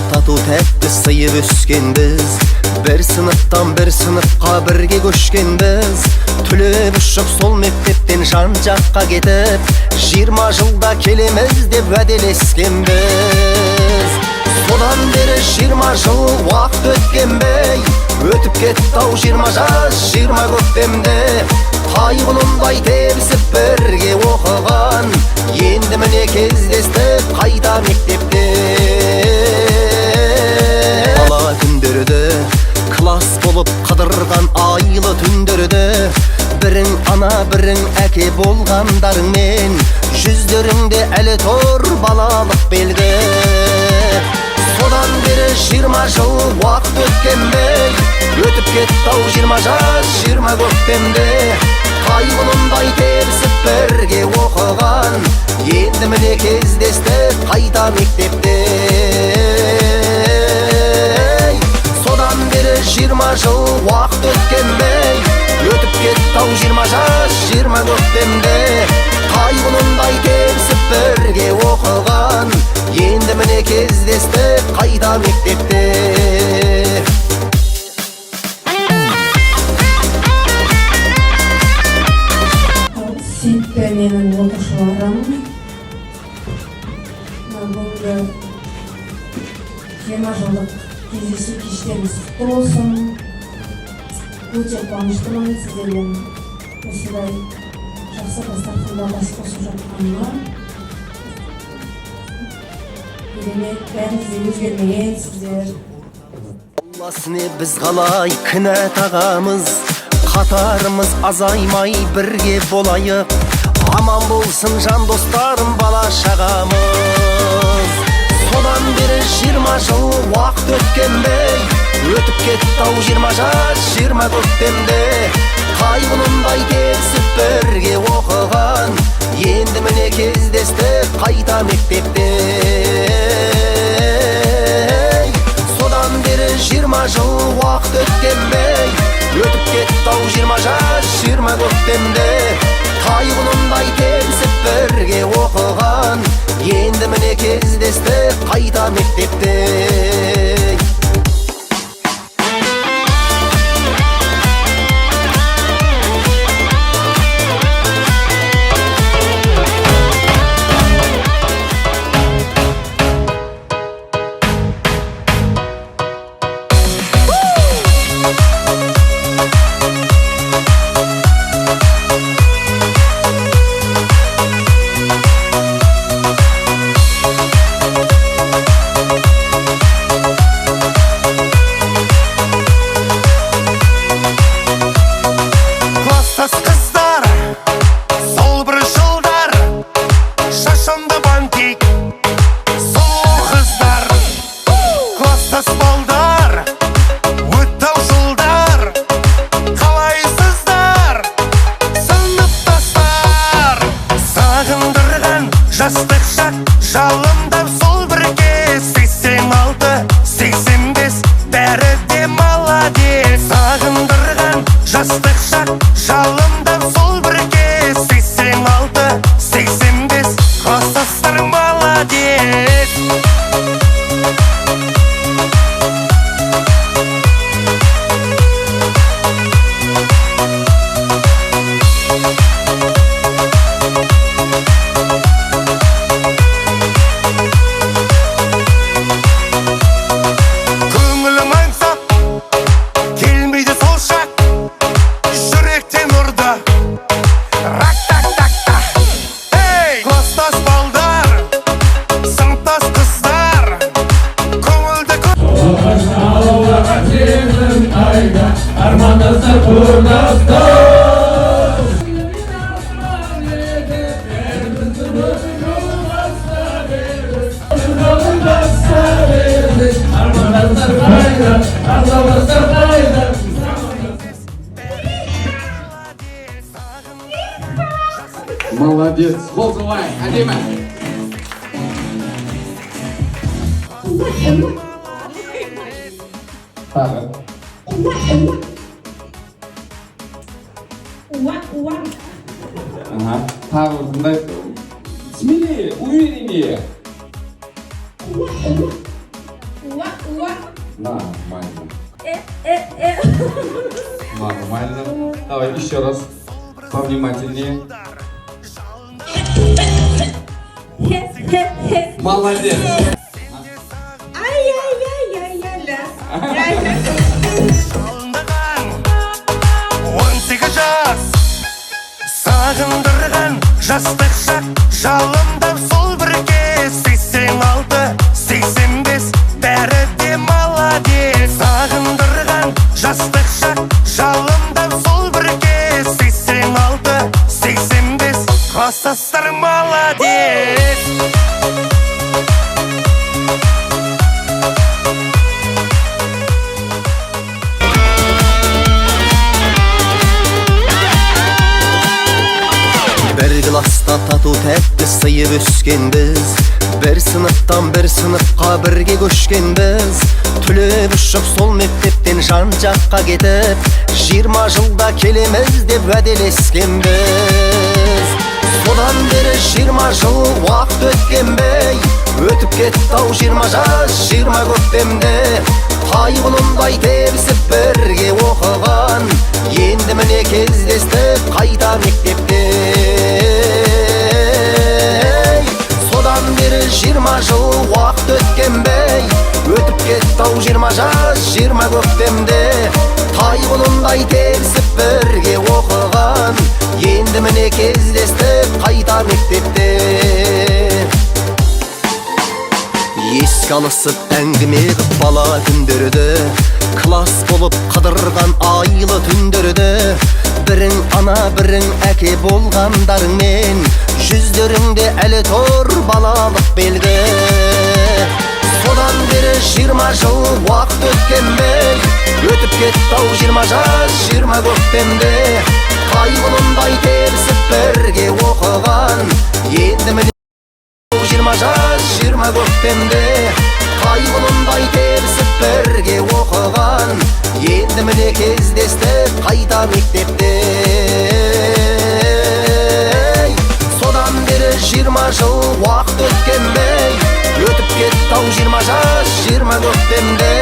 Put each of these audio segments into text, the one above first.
тату тәтті сыйып өскенбіз. Bir sınıftan bir sınıfқа бірге көшкенбіз. Түлеп ұшып сол мектептен жан жаққа кетіп, 20 жылда келеміз деп уәделескенбіз. Содан бері 20 жыл уақыт өткенбей, өтіп кетті-ау 20 жас 20 көктемде. Тайғұлындай тебісіп бірге оқыған, енді міне кездестік қайда мектепте. Бала күндерді класс болып қыдырған айлы түндерді, бірің ана бірің әке болғандарыңмен, жүздеріңде әлі тұр балалық белгі. Содан бері 20 жыл уақыт өткенбей, өтіп кетті-ау 20 жас 20 көктемде. Тайғұлындай тебісіп бірге оқыған, енді міне кездестік қайда мектепте. Содан бері 20 жыл уақыт өткенбей, өтіп кетті-ау 20 жас 20 көктемде. Тайғұлындай тебісіп бірге оқыған, енді міне кездестік қайда мектепте. Сүйікті менің оқушыларым, бүгінгі 20 жылдық кездесу кештеріңіз құтты болсын. Өте қуаныштымын сіздермен осындай жақсы бастапқыда бас қосып жатқаныма. Керемет, бәріңіз де өзгермегенсіздер. Алласыне біз қалай кінә тағамыз, қатарымыз азаймай бірге болайық. Аман болсын жан достарым, бала шағамыз. Содан бері 20 жыл уақыт өткенбей, өтіп кетті-ау 20 жас 20 көктемде. Тайғұлындай тебісіп бірге оқыған, енді міне кездестік қайда мектепте. Содан бері 20 жыл уақыт өткенбей, өтіп кетті-ау 20 жас 20 көктемде. Тайғұлындай тебісіп бірге оқыған, енді міне кездестік қайда мектепте. Жастық шақ жалындап сол бірге, 86, 85 бәрі де маладес. Сағындырған жастық шақ жалындап сол бірге, 86, 85 қостастар маладес. Молодец, Волковай, Адима. Ага, тағы смелее, увереннее. Нормально. Э. Нормально. Давай еще раз. Повнимательнее. Хе. Молодец. Ай-яй-яй-яй-яй-ля. Жалындаған 18 жас сағындырған жастық шақ жалындап сол бір кез 86-85 бәрі де молодец сағындырған жастық шақ жалындап сол бір кез 86-85 класстастар молодец Bir klasta тату тәтті сыйып өскенбіз бір сыныптан бір сыныпқа бірге көшкенбіз түлеп ұшып сол мектептен жан жаққа кетіп 20 жылда келеміз деп уәделескенбіз содан бері 20 жыл уақыт өткенбей өтіп кетті-ау 20 жас 20 көктемде тайғұлындай тебісіп бірге оқыған енді міне кездестік қайта мектепте содан бері 20 жыл уақыт өткенбей өтіп кетті-ау 20 жас 20 көктемде тайғұлындай тебісіп бірге оқыған енді міне кездестік қайта мектепте еске алысып әңгіме қып бала күндерді класс болып қыдырған айлы түндерді бірің ана бірің әке болғандарыңмен жүздеріңде әлі тұр балалық белгі содан бері 20 жыл уақыт өткенбей өтіп кетті-ау 20 жас 20 көктемде тайғұлындай тебісіп бірге оқыған енді міне 20 жас 20 көктемде тайғұлындай тебісіп бірге оқыған енді міне кездестік қайта мектепте содан бері 20 жыл уақыт өткенбей өтіп кетті-ау 20 жас 20 көктемде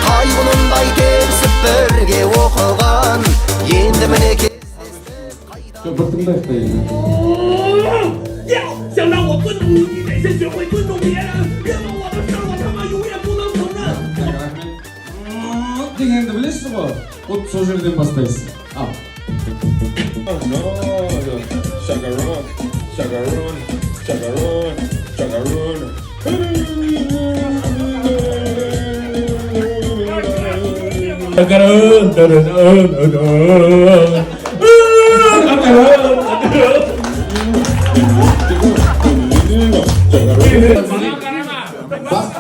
тайғұлындай тебісіп бірге оқыған енді міне Что, бұртыңдайық та енді. 想让我尊重你，你得先学会尊重别人。别问我的事儿，我他妈永远不能承认。 Дегенді білесіз ғой? Вот сол жерден бастайсыз. Ал. Chacarone, chacarone, chacarone, chacarone.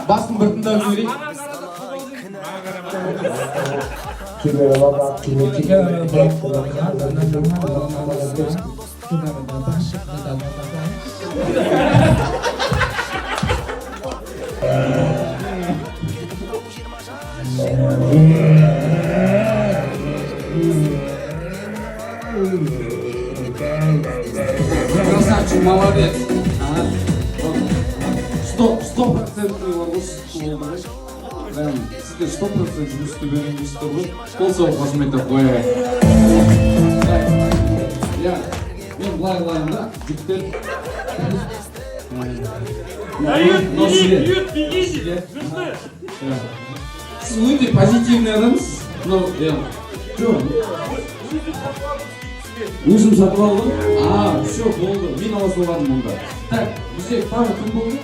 Басын бұртыңдап жіберейік. Красавчик, молодец. 100% Прям сіздер 100% жұмысты беріңіздер ғой. Қол соғып қызметтеп қояйық. Мен былай қылайын да, жігіттер. Сіз өте позитивный адамсыз. Өзім сатып алдым. Все, болды. Мен ала салғаным мұнда. Так, бізде тағы кім болды?